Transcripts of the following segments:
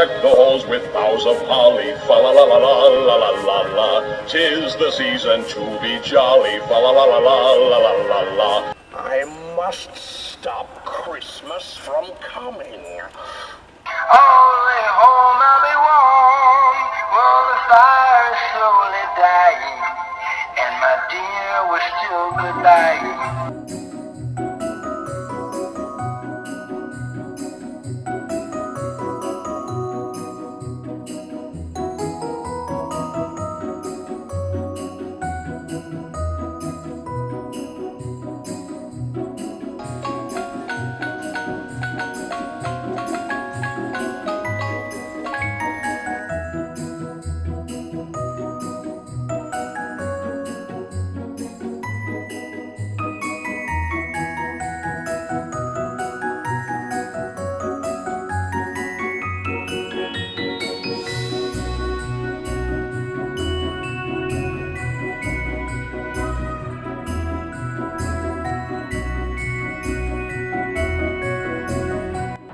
deck the halls with boughs of holly. Fa la la la la la la la la. 'Tis the season to be jolly. Fa la la la la la la la la. I must stop Christmas from coming. Only home I'll be warm while the fire's slowly dying, and my dear we're still goodbye.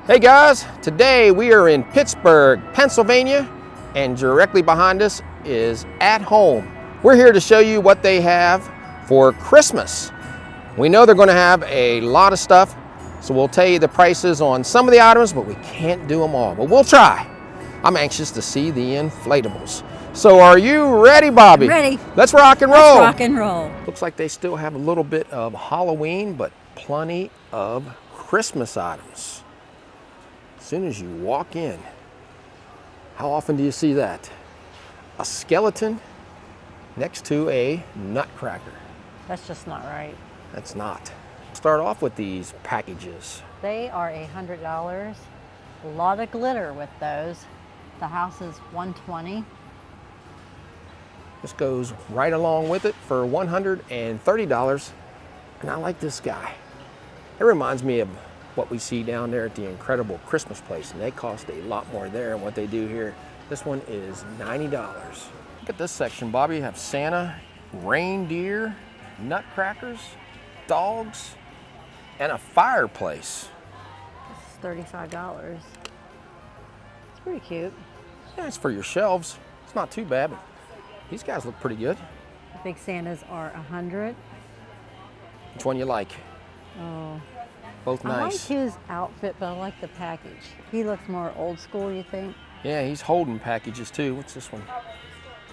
Hey guys, today we are in Pittsburgh, Pennsylvania, and directly behind us is At Home. We're here to show you what they have for Christmas. We know they're going to have a lot of stuff, so we'll tell you the prices on some of the items, but we can't do them all, but we'll try. I'm anxious to see the inflatables. So are you ready, Bobby? I'm ready. Let's rock and roll. Let's rock and roll. Looks like they still have a little bit of Halloween, but plenty of Christmas items. As soon as you walk in, how often do you see that? A skeleton next to a nutcracker. That's just not right. That's not. Start off with these packages. They are $100. A lot of glitter with those. The house is $120. This goes right along with it for $130. And I like this guy. It reminds me of what we see down there at the incredible Christmas place, and they cost a lot more there than what they do here. This one is $90. Look at this section, Bobby. You have Santa, reindeer, nutcrackers, dogs, and a fireplace. This is $35. It's pretty cute. Yeah, it's for your shelves. It's not too bad, but these guys look pretty good. The big Santas are $100. Which one you like? Oh, Both I like nice. his outfit, but I like the package. He looks more old school, you think? Yeah, he's holding packages too. What's this one?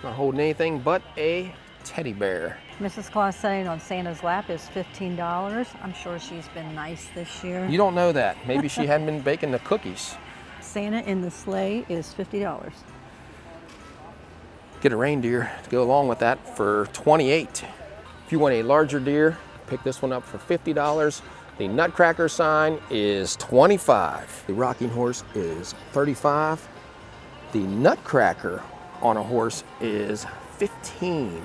Not holding anything but a teddy bear. Mrs. Claus saying on Santa's lap is $15. I'm sure she's been nice this year. You don't know that. Maybe she hadn't been baking the cookies. Santa in the sleigh is $50. Get a reindeer to go along with that for $28. If you want a larger deer, pick this one up for $50. The nutcracker sign is $25. The rocking horse is $35. The nutcracker on a horse is $15.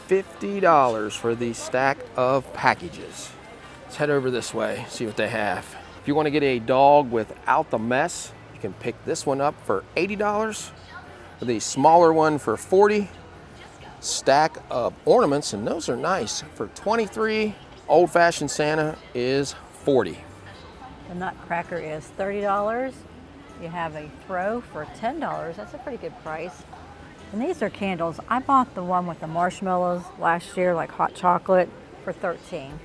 $50 for the stack of packages. Let's head over this way, see what they have. If you want to get a dog without the mess, you can pick this one up for $80. The smaller one for $40. Stack of ornaments, and those are nice, for $23. Old-fashioned Santa is $40. The nutcracker is $30. You have a throw for $10. That's a pretty good price. And these are candles. I bought the one with the marshmallows last year, like hot chocolate, for $13.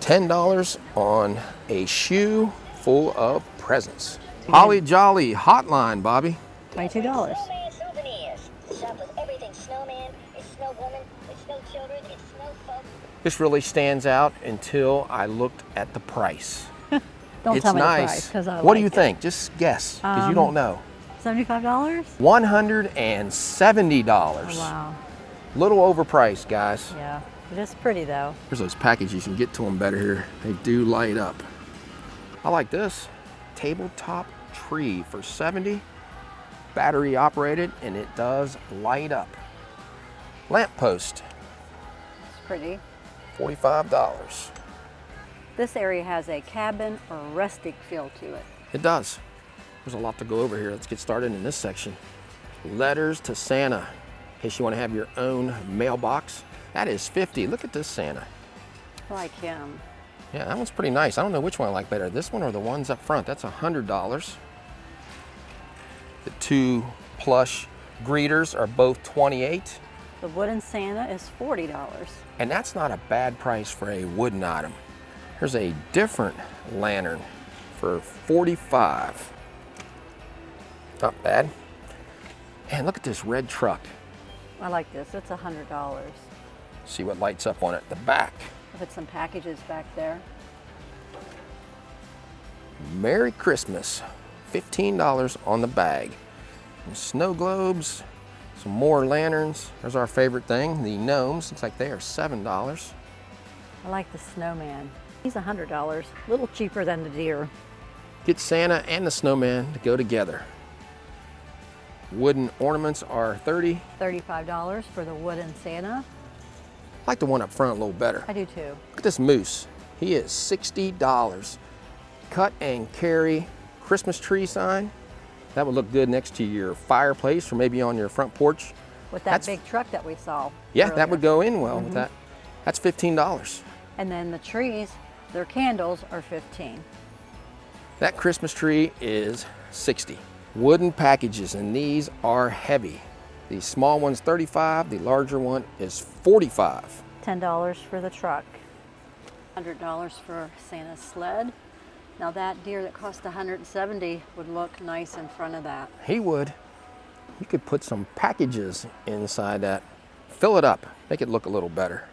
$10 on a shoe full of presents. Holly Jolly Hotline, Bobby. $22. Snowman souvenirs. Shop with everything snowman. It's snow woman. It's snow children. It's snow folk. This really stands out until I looked at the price. Don't It's tell me nice. the price, because I What do like you it. think? Just guess, because you don't know. $75? $170. Oh, wow. Little overpriced, guys. Yeah, it is pretty though. Here's those packages. You can get to them better here. They do light up. I like this. Tabletop tree for $70. Battery operated, and it does light up. Lamp post, It's pretty. $45. This area has a cabin or rustic feel to it. It does. There's a lot to go over here. Let's get started in this section. Letters to Santa. In case you want to have your own mailbox. That is $50. Look at this Santa. I like him. Yeah, that one's pretty nice. I don't know which one I like better, this one or the ones up front. That's $100. The two plush greeters are both 28. The wooden Santa is $40. And that's not a bad price for a wooden item. Here's a different lantern for 45. Not bad. And look at this red truck. I like this. It's $100. See what lights up on it. The back. Put some packages back there. Merry Christmas. $15 on the bag. Some snow globes. Some more lanterns. There's our favorite thing, the gnomes. Looks like they are $7. I like the snowman. He's $100. A little cheaper than the deer. Get Santa and the snowman to go together. Wooden ornaments are $30. $35 for the wooden Santa. I like the one up front a little better. I do too. Look at this moose. He is $60. Cut and carry Christmas tree sign. That would look good next to your fireplace or maybe on your front porch. With that big truck that we saw. Yeah, earlier. that would go in well with that. That's $15. And then the trees, their candles are $15. That Christmas tree is $60. Wooden packages, and these are heavy. The small one's $35, the larger one is $45. $10 for the truck. $100 for Santa's sled. Now that deer that cost $170 would look nice in front of that. He would. You could put some packages inside that. Fill it up, make it look a little better.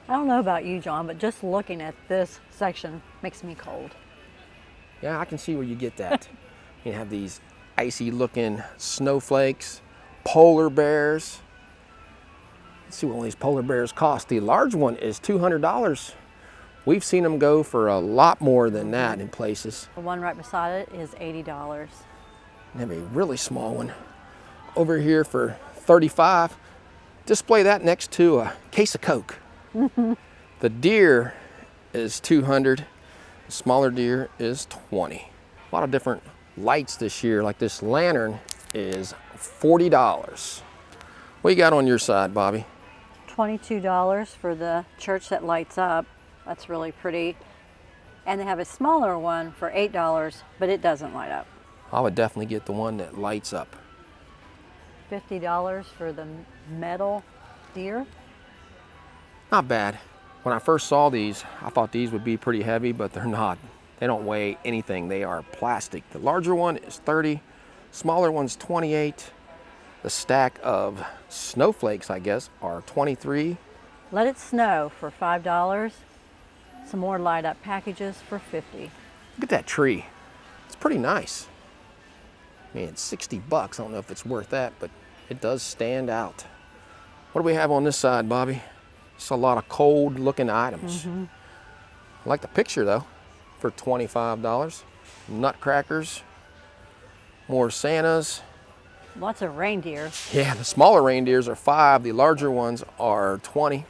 I don't know about you, John, but just looking at this section makes me cold. Yeah, I can see where you get that. You have these icy looking snowflakes, polar bears. Let's see what one of these polar bears cost. The large one is $200. We've seen them go for a lot more than that in places. The one right beside it is $80. And have a really small one over here for $35. Display that next to a case of Coke. The deer is $200. The smaller deer is $20. A lot of different lights this year, like this lantern is $40. What you got on your side, Bobby? $22 for the church that lights up. That's really pretty. And they have a smaller one for $8, but it doesn't light up. I would definitely get the one that lights up. $50 for the metal deer. Not bad. When I first saw these, I thought these would be pretty heavy, but they're not. They don't weigh anything. They are plastic. The larger one is $30, smaller one's $28. The stack of snowflakes, I guess, are $23. Let it snow for $5. Some more light up packages for $50. Look at that tree. It's pretty nice. I mean, it's 60 bucks. I don't know if it's worth that, but it does stand out. What do we have on this side, Bobby? It's a lot of cold looking items. I like the picture though, for $25. Nutcrackers, more Santas. Lots of reindeer. Yeah, the smaller reindeers are $5. The larger ones are $20.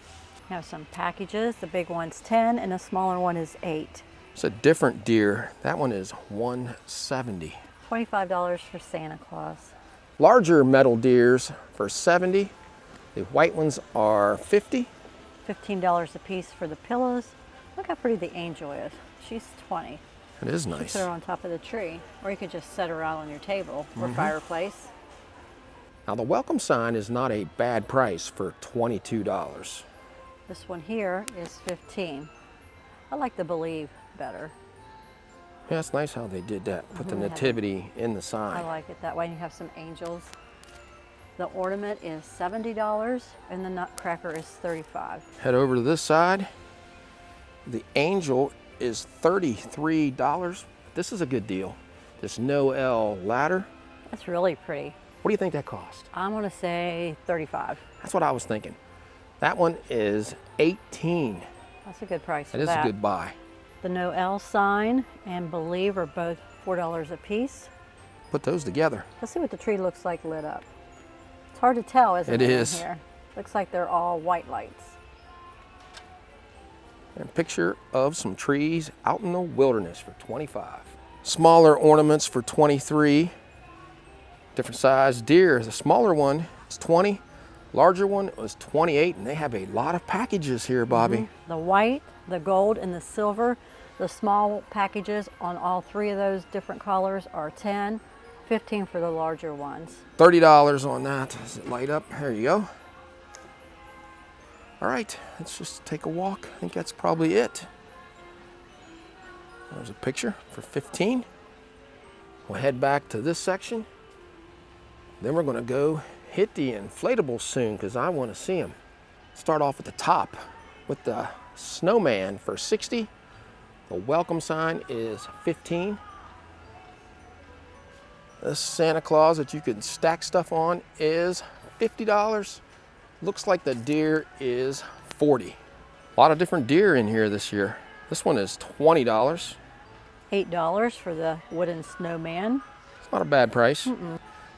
You have some packages. The big one's $10 and the smaller one is $8. It's a different deer. That one is $170. $25 for Santa Claus. Larger metal deers for $70. The white ones are $50. $15 a piece for the pillows. Look how pretty the angel is. She's $20. It is You nice. put her on top of the tree, or you could just set her out on your table or fireplace. Now the welcome sign is not a bad price for $22. This one here is $15. I like the Believe better. Yeah, it's nice how they did that. Put the nativity in the I sign. like it that way. And you have some angels. The ornament is $70 and the nutcracker is $35. Head over to this side. The angel is $33. This is a good deal. This Noel ladder. That's really pretty. What do you think that cost? I'm gonna say $35. That's what I was thinking. That one is $18. That's a good price for That is that. a good buy. The Noel sign and Believe are both $4 a piece. Put those together. Let's see what the tree looks like lit up. It's hard to tell, isn't it? It in is. Here? Looks like they're all white lights. And a picture of some trees out in the wilderness for $25. Smaller ornaments for $23. Different size deer. The smaller one is $20. Larger one was $28, and they have a lot of packages here, Bobby. The white, the gold, and the silver. The small packages on all three of those different colors are $10. $15 for the larger ones. $30 on that. Does it light up? There you go. All right, let's just take a walk. I think that's probably it. There's a picture for $15. We'll head back to this section. Then we're gonna go hit the inflatables soon because I wanna see them. Start off at the top with the snowman for $60. The welcome sign is $15. This Santa Claus that you can stack stuff on is $50. Looks like the deer is $40. A lot of different deer in here this year. This one is $20. $8 for the wooden snowman. It's not a bad price.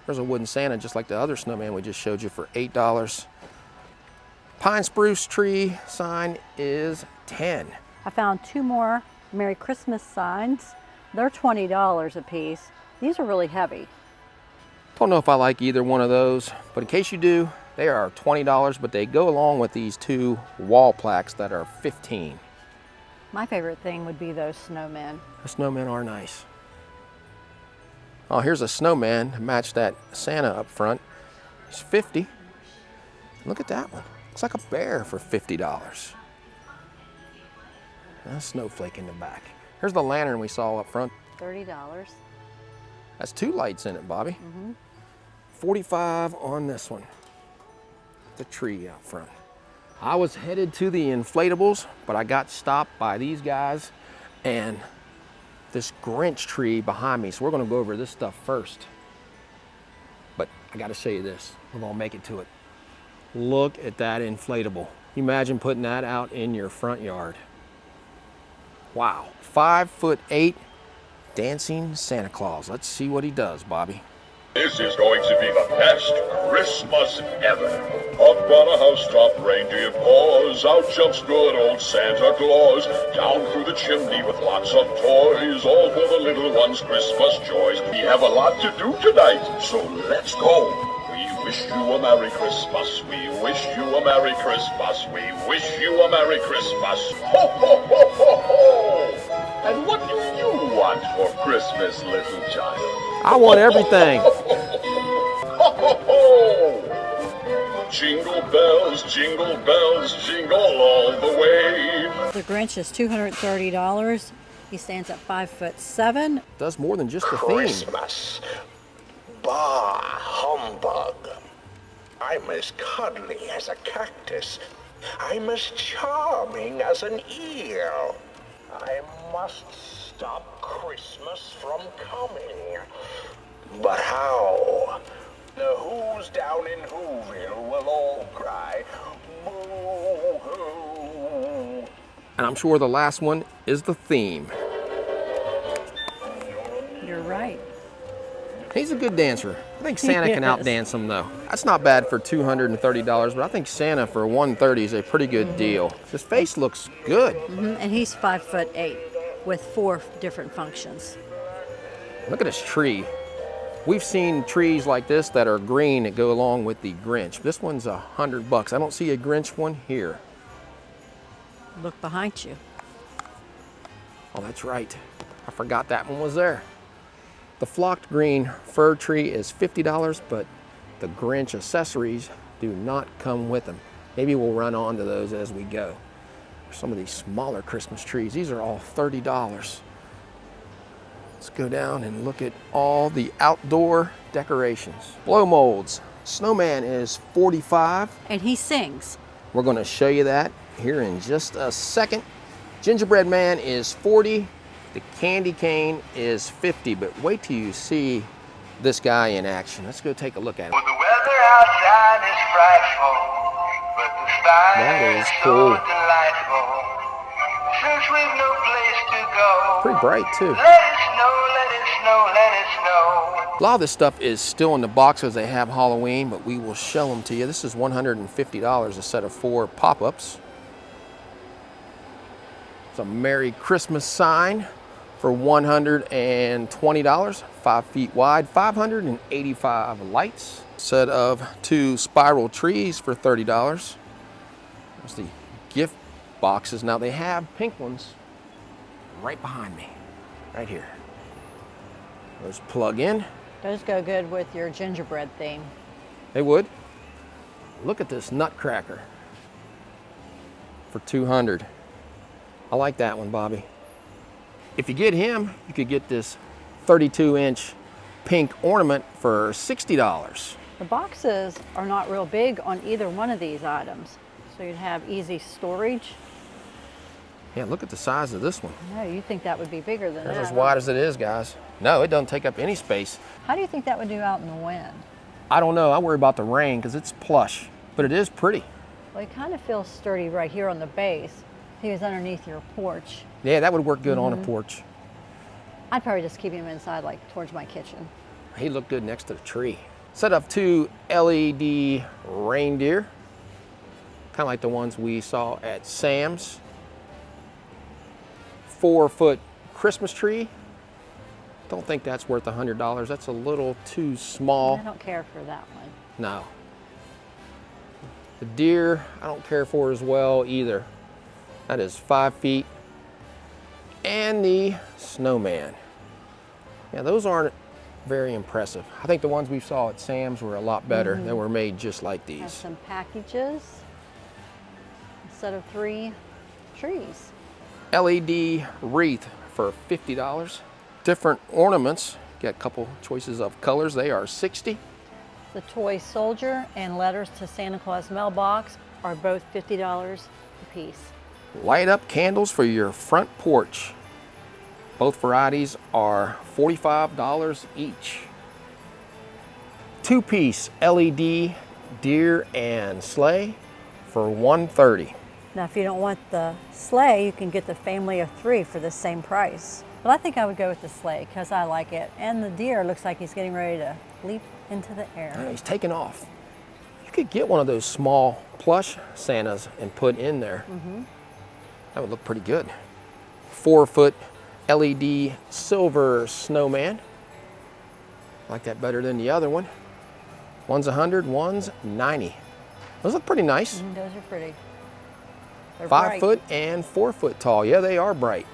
There's a wooden Santa just like the other snowman we just showed you for $8. Pine spruce tree sign is $10. I found 2 more Merry Christmas signs. They're $20 a piece. These are really heavy. Don't know if I like either one of those, but in case you do, they are $20, but they go along with these 2 wall plaques that are $15. My favorite thing would be those snowmen. The snowmen are nice. Oh, here's a snowman to match that Santa up front. It's $50. Look at that one. Looks like a bear for $50. And a snowflake in the back. Here's the lantern we saw up front. $30. That's 2 lights in it, Bobby. $45 on this one. The tree out front. I was headed to the inflatables, but I got stopped by these guys and this Grinch tree behind me. So we're gonna go over this stuff first. But I gotta show you this. We're gonna make it to it. Look at that inflatable. You imagine putting that out in your front yard. Wow, 5'8" dancing Santa Claus. Let's see what he does, Bobby. This is going to be the best Christmas ever. Up on a housetop, reindeer paws. Out jumps good old Santa Claus. Down through the chimney with lots of toys. All for the little ones' Christmas joys. We have a lot to do tonight, so let's go. We wish you a Merry Christmas. We wish you a Merry Christmas. We wish you a Merry Christmas. Ho, ho, ho, ho, ho! And what do you want for Christmas, little child? I want everything. Ho, ho, ho! Jingle bells, jingle all the way. The Grinch is $230. He stands at 5'7". Does more than just the theme. Christmas. Bah, humbug. I'm as cuddly as a cactus. I'm as charming as an eel. I must stop Christmas from coming. But how? The Who's down in Whoville will all cry, boo-hoo. And I'm sure the last one is the theme. You're right. He's a good dancer. I think Santa can Yes. outdance him though. That's not bad for $230, but I think Santa for $130 is a pretty good deal. His face looks good. And he's 5'8" with 4 different functions. Look at this tree. We've seen trees like this that are green that go along with the Grinch. This one's $100. I don't see a Grinch one here. Look behind you. Oh, that's right. I forgot that one was there. The flocked green fir tree is $50, but the Grinch accessories do not come with them. Maybe we'll run onto those as we go. Some of these smaller Christmas trees, these are all $30. Let's go down and look at all the outdoor decorations. Blow molds. Snowman is $45. And he sings. We're gonna show you that here in just a second. Gingerbread man is $40. The candy cane is $50, but wait till you see this guy in action. Let's go take a look at him. Well, the weather outside is frightful, but the sky That is is cool. so delightful. Since we've no place to go, Pretty bright too. let it snow, let it snow, let it snow. A lot of this stuff is still in the box as they have Halloween, but we will show them to you. This is $150, a set of 4 pop-ups. It's a Merry Christmas sign for $120, 5 feet wide, 585 lights. Set of 2 spiral trees for $30. There's the gift boxes. Now they have pink ones right behind me, right here. Those plug in. Those go good with your gingerbread theme. They would. Look at this nutcracker for 200. I like that one, Bobby. If you get him, you could get this 32-inch pink ornament for $60. The boxes are not real big on either one of these items, so you'd have easy storage. Yeah, look at the size of this one. No, you think that would be bigger than That's that. as wide as it is, guys. No, it doesn't take up any space. How do you think that would do out in the wind? I don't know. I worry about the rain because it's plush, but it is pretty. Well, it kind of feels sturdy right here on the base. If he was underneath your porch, Yeah, that would work good on a porch. I'd probably just keep him inside, like towards my kitchen. He looked good next to the tree. Set up 2 LED reindeer, kind of like the ones we saw at Sam's. 4-foot Christmas tree. Don't think that's worth $100. That's a little too small. I don't care for that one. No. The deer, I don't care for as well either. That is 5 feet. And the snowman. Yeah, those aren't very impressive. I think the ones we saw at Sam's were a lot better. They were made just like Have these. some packages instead of 3 trees. LED wreath for $50. Different ornaments. Got a couple choices of colors. They are $60. The toy soldier and letters to Santa Claus mailbox are both $50 a piece. Light up candles for your front porch. Both varieties are $45 each. 2-piece LED deer and sleigh for $130. Now, if you don't want the sleigh, you can get the family of 3 for the same price. But I think I would go with the sleigh because I like it. And the deer looks like he's getting ready to leap into the Oh, air. he's taking off. You could get one of those small plush Santas and put in there. That would look pretty good. 4-foot LED silver snowman. I like that better than the other one. One's 100, one's 90. Those look pretty nice. Those are pretty. They're 5 bright. foot and 4 foot tall. Yeah, they are bright.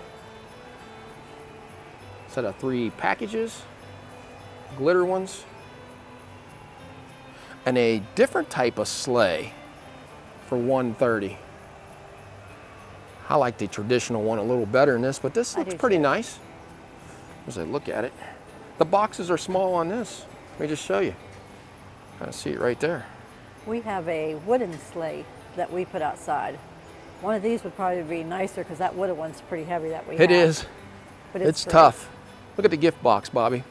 Set of 3 packages, glitter ones, and a different type of sleigh for $130. I like the traditional one a little better than this, but this looks do pretty too. nice as I look at it. The boxes are small on this. Let me just show you. Kind of see it right there. We have a wooden sleigh that we put outside. One of these would probably be nicer because that wooden one's pretty heavy that we have. It is. But It's pretty. tough. Look at the gift box, Bobby.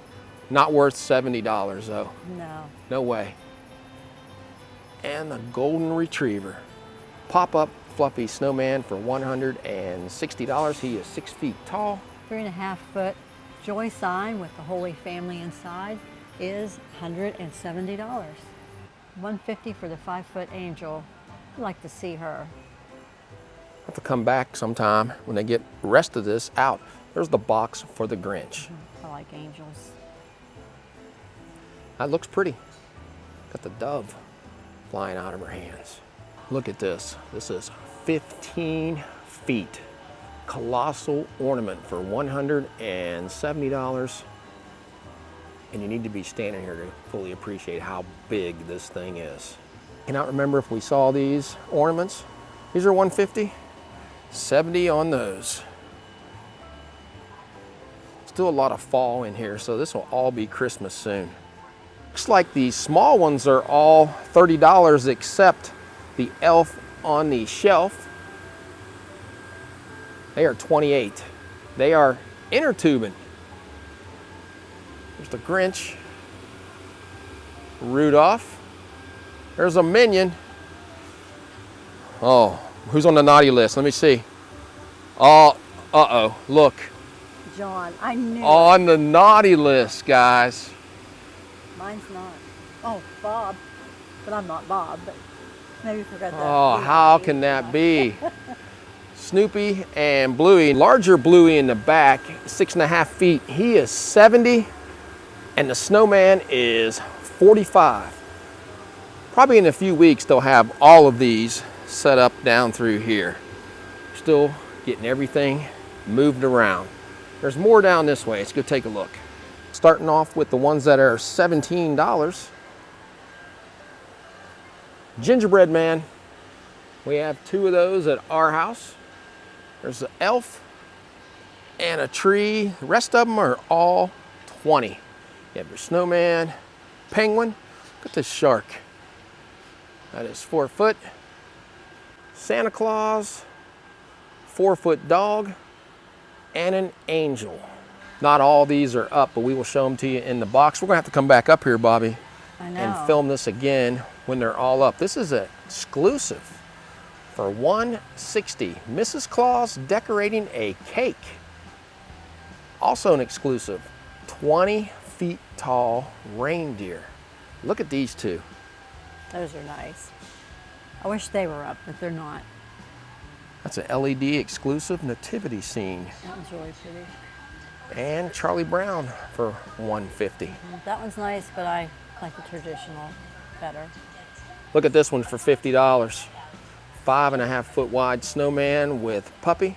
Not worth $70 though. No. No way. And the golden retriever. Pop-up fluffy snowman for $160. He is 6 feet tall. 3.5 foot joy sign with the Holy Family inside is $170. $150 for the 5-foot angel. I'd like to see her. I'll have to come back sometime when they get the rest of this out. There's the box for the Grinch. I like angels. That looks pretty. Got the dove flying out of her hands. Look at this. This is 15 feet. Colossal ornament for $170. And you need to be standing here to fully appreciate how big this thing is. Cannot remember if we saw these ornaments. These are $150. 70 on those. Still a lot of fall in here, so this will all be Christmas soon. Looks like the small ones are all $30 except the elf on the shelf. They are $28. They are inner tubing. There's the Grinch, Rudolph. There's a minion. Oh, who's on the naughty list? Let me see. Oh, uh-oh, look. John, I knew it. On the naughty list, guys. Mine's not. Oh, Bob. But I'm not Bob, but maybe you forgot that. Oh, how can that be? Snoopy and Bluey. Larger Bluey in the back, 6.5 feet. He is 70, and the snowman is 45. Probably in a few weeks, they'll have all of these set up down through here. Still getting everything moved around. There's more down this way. Let's go take a look. Let's Starting off with the ones that are $17. Gingerbread man. We have 2 of those at our house. There's an elf and a tree. The rest of them are all 20. You have your snowman, penguin. Look at this shark. That is 4 foot. Santa Claus, 4 foot dog, and an angel. Not all these are up, but we will show them to you in the box. We're gonna have to come back up here, Bobby, and film this again when they're all up. This is an exclusive for $160. Mrs. Claus decorating a cake. Also an exclusive, 20 feet tall reindeer. Look at these 2. Those are nice. I wish they were up, but they're not. That's an LED exclusive nativity scene. That one's really pretty. And Charlie Brown for $150. That one's nice, but I like the traditional better. Look at this one for $50. 5.5 foot wide snowman with puppy.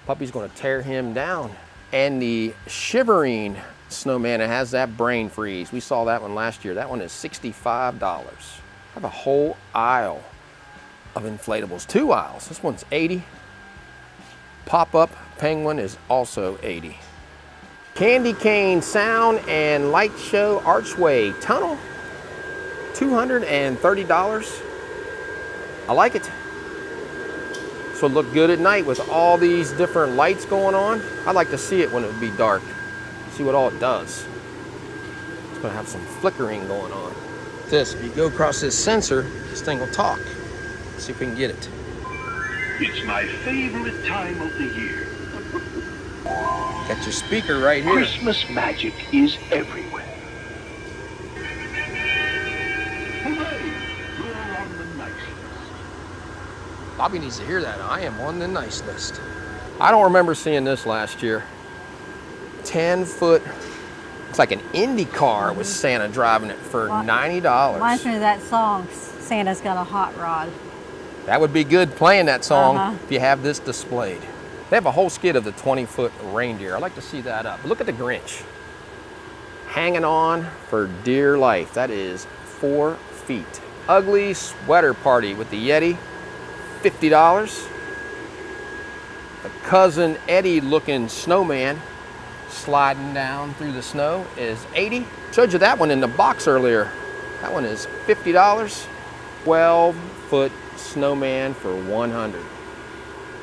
Puppy's gonna tear him down. And the shivering snowman that has that brain freeze. We saw that one last year. That one is $65. I have a whole aisle of inflatables, 2 aisles. This one's $80. Pop-up penguin is also $80. Candy cane sound and light show archway tunnel, $230. I like it. So it look good at night with all these different lights going on. I'd like to see it when it would be dark. See what all it does. It's gonna have some flickering going on. This, if you go across this sensor, this thing will talk. Let's see if we can get it. It's my favorite time of the year. Got your speaker right here. Christmas magic is everywhere. Hooray! You're on the nice list. Bobby needs to hear that. I am on the nice list. I don't remember seeing this last year. 10 foot, it's like an Indy car with Santa driving it for $90. Reminds me of that song, Santa's Got a Hot Rod. That would be good playing that song if you have this displayed. They have a whole skid of the 20-foot reindeer. I'd like to see that up. But look at the Grinch. Hanging on for dear life. That is 4 feet. Ugly sweater party with the Yeti, $50. The Cousin Eddie looking snowman sliding down through the snow is $80. Showed you that one in the box earlier. That one is $50. 12-foot snowman for $100.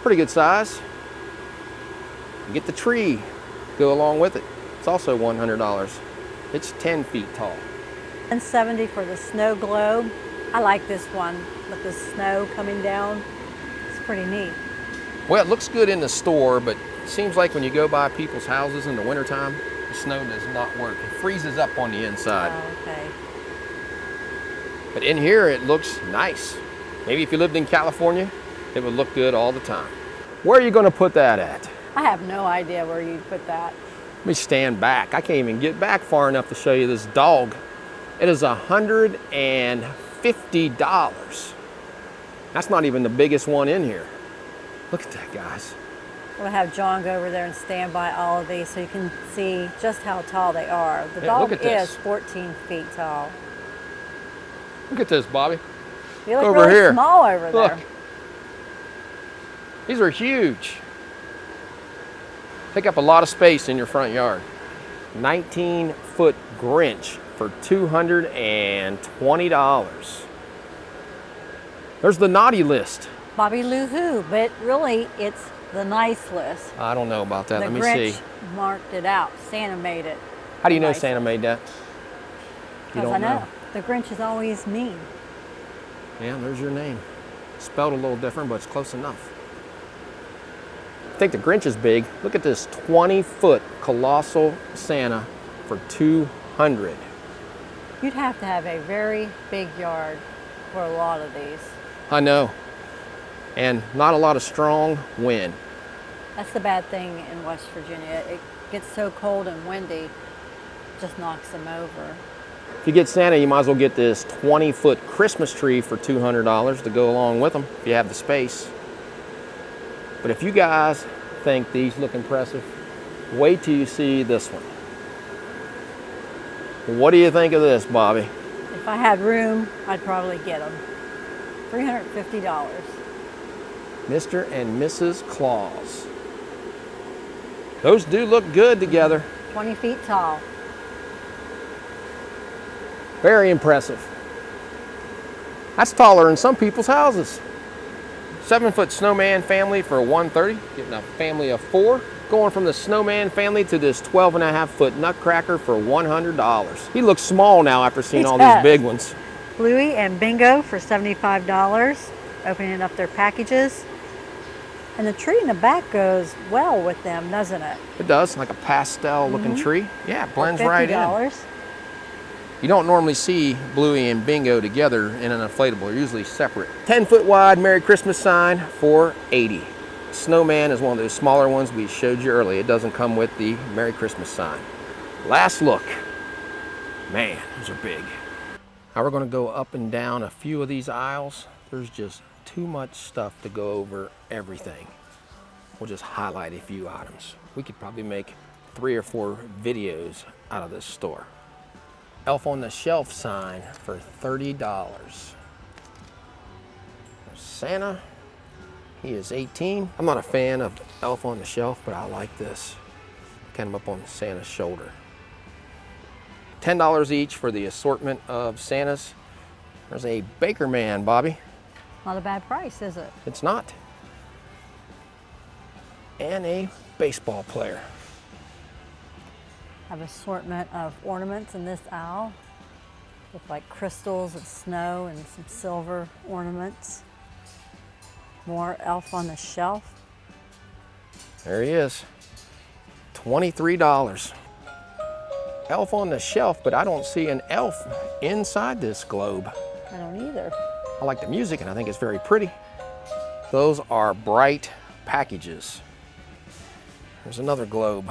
Pretty good size. You get the tree, go along with it. It's also $100. It's 10 feet tall. $170 for the snow globe. I like this one with the snow coming down. It's pretty neat. Well, it looks good in the store, but it seems like when you go by people's houses in the wintertime, the snow does not work. It freezes up on the inside. Oh, okay. But in here, it looks nice. Maybe if you lived in California, it would look good all the time. Where are you gonna put that at? I have no idea where you'd put that. Let me stand back. I can't even get back far enough to show you this dog. It is $150. That's not even the biggest one in here. Look at that, guys. We'll have John go over there and stand by all of these so you can see just how tall they are. The Yeah, dog look at this. is 14 feet tall. Look at this, Bobby. You look Over really here. small over Look. there. These are huge. Take up a lot of space in your front yard. 19-foot Grinch for $220. There's the naughty list. Bobby Lou Who, but really it's the nice list. I don't know about that. The Let me Grinch see. marked it out. Santa made it. How do you know Nice Santa made that? You Because I don't know. know. The Grinch is always mean. Yeah, there's your name. Spelled a little different, but it's close enough. I think the Grinch is big. Look at this 20-foot colossal Santa for $200. You'd have to have a very big yard for a lot of these. I know. And not a lot of strong wind. That's the bad thing in West Virginia. It gets so cold and windy, it just knocks them over. If you get Santa, you might as well get this 20-foot Christmas tree for $200 to go along with them if you have the space. But if you guys think these look impressive, wait till you see this one. What do you think of this, Bobby? If I had room, I'd probably get them. $350. Mr. and Mrs. Claus. Those do look good together. 20 feet tall. Very impressive. That's taller than some people's houses. 7-foot snowman family for $130, getting a family of 4. Going from the snowman family to this 12.5-foot nutcracker for $100. He looks small now after seeing all these big ones. Bluey and Bingo for $75, opening up their packages. And the tree in the back goes well with them, doesn't it? It does, like a pastel looking tree. Yeah, it blends right in. You don't normally see Bluey and Bingo together in an inflatable. They're usually separate. 10-foot wide Merry Christmas sign for $80. Snowman is one of those smaller ones we showed you earlier. It doesn't come with the Merry Christmas sign. Last look. Man, those are big. Now we're going to go up and down a few of these aisles. There's just too much stuff to go over everything. We'll just highlight a few items. We could probably make 3 or 4 videos out of this store. Elf on the Shelf sign for $30. There's Santa. He is 18. I'm not a fan of Elf on the Shelf, but I like this. Kind of up on Santa's shoulder. $10 each for the assortment of Santas. There's a Baker Man, Bobby. Not a bad price, is it? It's not. And a baseball player. Have assortment of ornaments in this aisle with like crystals and snow and some silver ornaments. More Elf on the Shelf. There he is. $23. Elf on the Shelf, but I don't see an elf inside this globe. I don't either. I like the music and I think it's very pretty. Those are bright packages. There's another globe.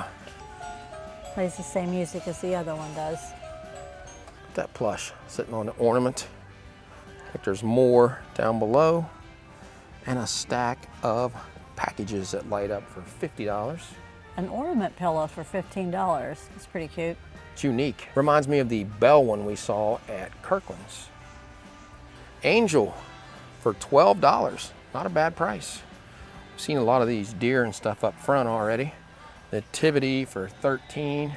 Plays the same music as the other one does. That plush sitting on the ornament. I think there's more down below. And a stack of packages that light up for $50. An ornament pillow for $15. It's pretty cute. It's unique. Reminds me of the bell one we saw at Kirkland's. Angel for $12. Not a bad price. I've seen a lot of these deer and stuff up front already. Nativity for $13.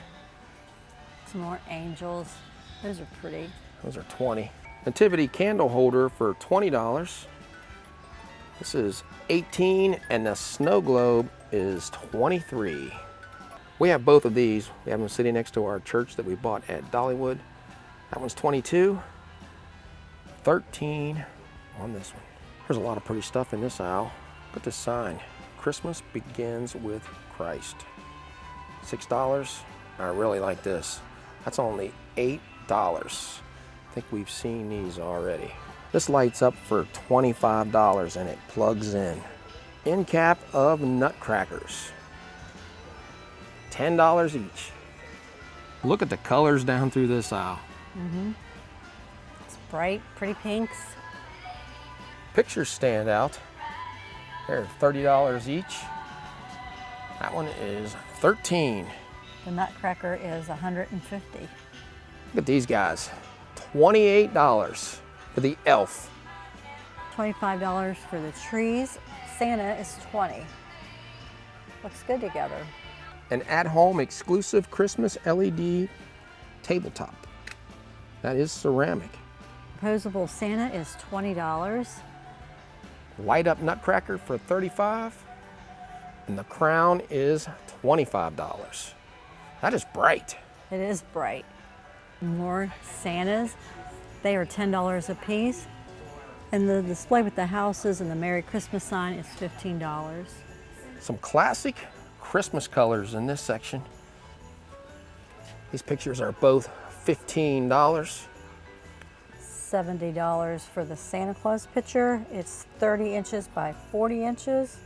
Some more angels. Those are pretty. Those are $20. Nativity candle holder for $20. This is $18 and the snow globe is $23. We have both of these. We have them sitting next to our church that we bought at Dollywood. That one's $22. $13 on this one. There's a lot of pretty stuff in this aisle. Look at this sign. Christmas begins with Christ. $6. I really like this. That's only $8. I think we've seen these already. This lights up for $25 and it plugs in. End cap of nutcrackers. $10 each. Look at the colors down through this aisle. It's bright, pretty pinks. Pictures stand out. They're $30 each. That one is $13. The nutcracker is $150. Look at these guys. $28 for the elf. $25 for the trees. Santa is $20. Looks good together. An at-home exclusive Christmas LED tabletop. That is ceramic. Posable Santa is $20. Light up nutcracker for $35. And the crown is $25. That is bright. It is bright. More Santas. They are $10 a piece. And the display with the houses and the Merry Christmas sign is $15. Some classic Christmas colors in this section. These pictures are both $15. $70 for the Santa Claus picture. It's 30 inches by 40 inches.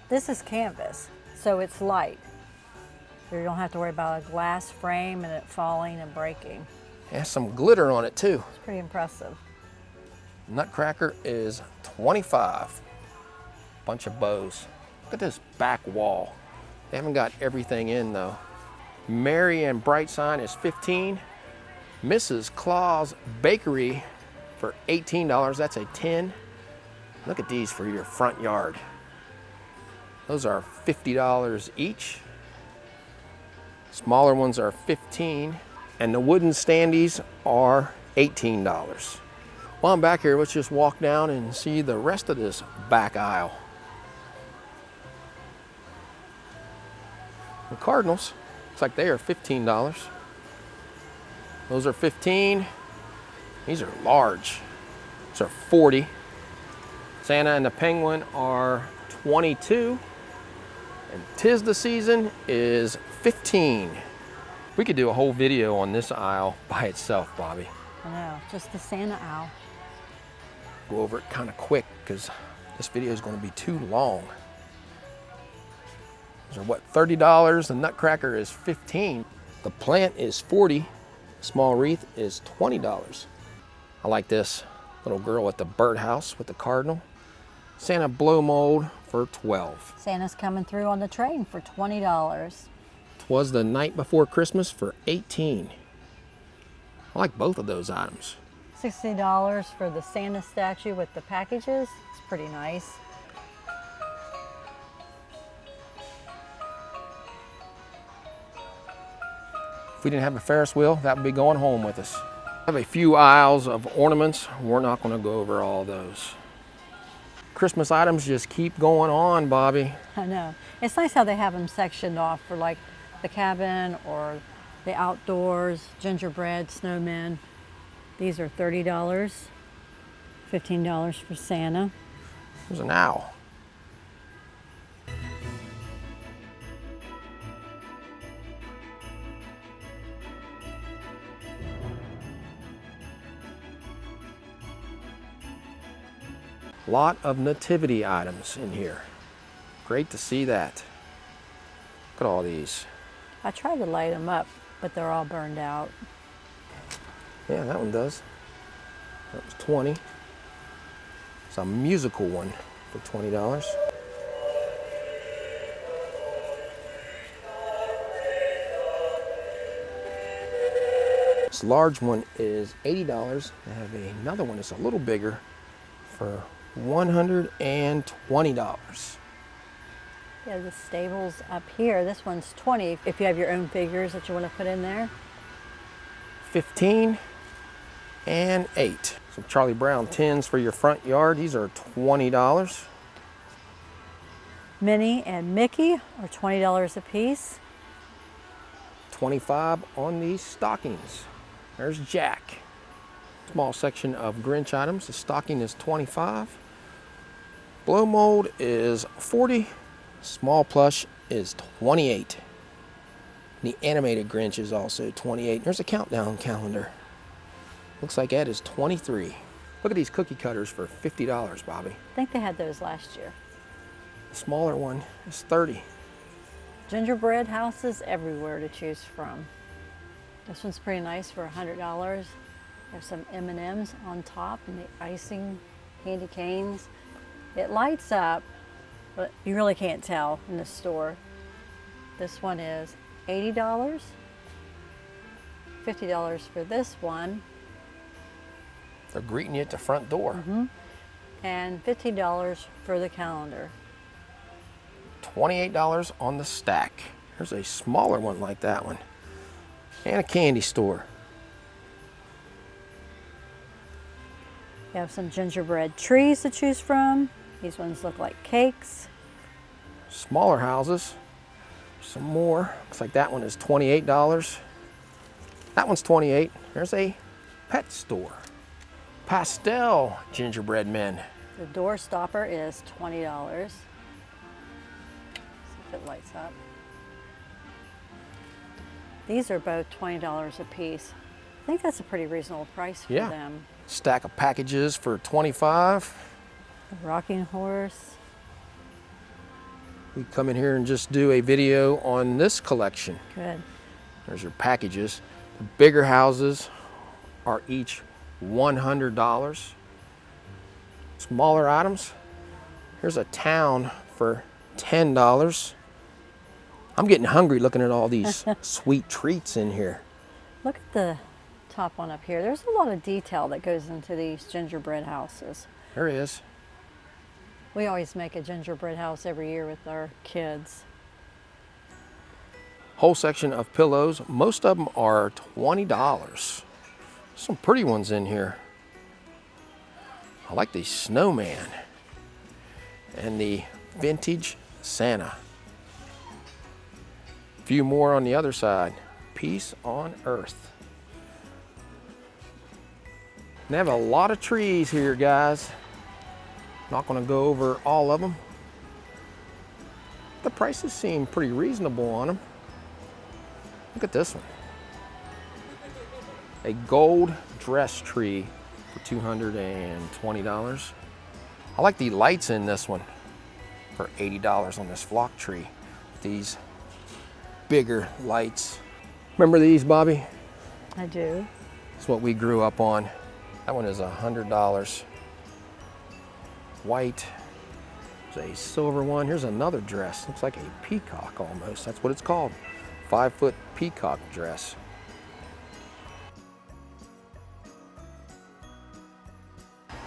This is canvas, so it's light. You don't have to worry about a glass frame and it falling and breaking. It has some glitter on it too. It's pretty impressive. Nutcracker is $25. Bunch of bows. Look at this back wall. They haven't got everything in though. Merry and bright sign is $15. Mrs. Claus Bakery for $18. That's a 10. Look at these for your front yard. Those are $50 each. Smaller ones are $15. And the wooden standees are $18. While I'm back here, let's just walk down and see the rest of this back aisle. The Cardinals, looks like they are $15. Those are $15. These are large. These are $40. Santa and the Penguin are $22. And 'Tis the Season is $15. We could do a whole video on this aisle by itself, Bobby. I know, just the Santa aisle. Go over it kind of quick because this video is going to be too long. These are what, $30? The Nutcracker is $15. The plant is $40. Small wreath is $20. I like this little girl at the birdhouse with the cardinal. Santa blow mold for $12. Santa's coming through on the train for $20. 'Twas the Night Before Christmas for $18. I like both of those items. $60 for the Santa statue with the packages. It's pretty nice. If we didn't have a Ferris wheel, that would be going home with us. I have a few aisles of ornaments. We're not going to go over all those. Christmas items just keep going on, Bobby. I know. It's nice how they have them sectioned off for like the cabin or the outdoors, gingerbread, snowmen. These are $30, $15 for Santa. There's an owl. Lot of nativity items in here. Great to see that. Look at all these. I tried to light them up, but they're all burned out. Yeah, that one does. That was 20. It's a musical one for $20. This large one is $80. I have another one that's a little bigger for $120. Yeah, the stables up here, this one's $20 if you have your own figures that you want to put in there. 15 and 8. Some Charlie Brown tins for your front yard. These are $20. Minnie and Mickey are $20 a piece. 25 on these stockings. There's Jack. Small section of Grinch items. The stocking is 25. Blow mold is 40. Small plush is 28. The animated Grinch is also 28. There's a countdown calendar. Looks like that is 23. Look at these cookie cutters for $50, Bobby. I think they had those last year. The smaller one is 30. Gingerbread houses everywhere to choose from. This one's pretty nice for $100. There's some M&Ms on top and the icing candy canes. It lights up, but you really can't tell in the store. This one is $80, $50 for this one. They're greeting you at the front door. And $50 for the calendar. $28 on the stack. There's a smaller one like that one. And a candy store. You have some gingerbread trees to choose from. These ones look like cakes. Smaller houses. Some more. Looks like that one is $28. That one's $28. There's a pet store. Pastel gingerbread men. The door stopper is $20. See if it lights up. These are both $20 a piece. I think that's a pretty reasonable price for them. Stack of packages for $25. The rocking horse. We come in here and just do a video on this collection. Good. There's your packages. The bigger houses are each $100. Smaller items, here's a town for $10. I'm getting hungry looking at all these sweet treats in here. Look at the top one up here. There's a lot of detail that goes into these gingerbread houses. There he is. We always make a gingerbread house every year with our kids. Whole section of pillows. Most of them are $20. Some pretty ones in here. I like the snowman and the vintage Santa. A few more on the other side. Peace on Earth. And they have a lot of trees here, guys. Not going to go over all of them. The prices seem pretty reasonable on them. Look at this one. A gold dress tree for $220. I like the lights in this one for $80 on this flock tree. These bigger lights. Remember these, Bobby? I do. It's what we grew up on. That one is $100. White. There's a silver one. Here's another dress. Looks like a peacock almost. That's what it's called. 5-foot peacock dress.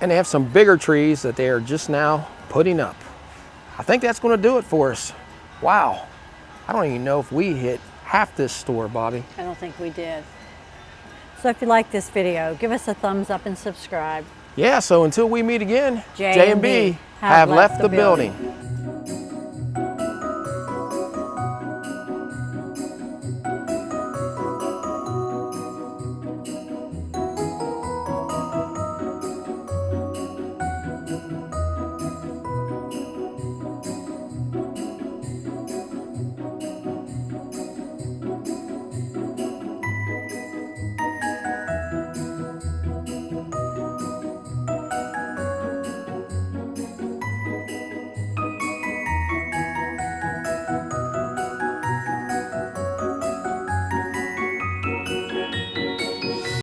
And they have some bigger trees that they are just now putting up. I think that's going to do it for us. Wow. I don't even know if we hit half this store, Bobby. I don't think we did. So if you like this video, give us a thumbs up and subscribe. Yeah, so until we meet again, J&B J&B have left the building.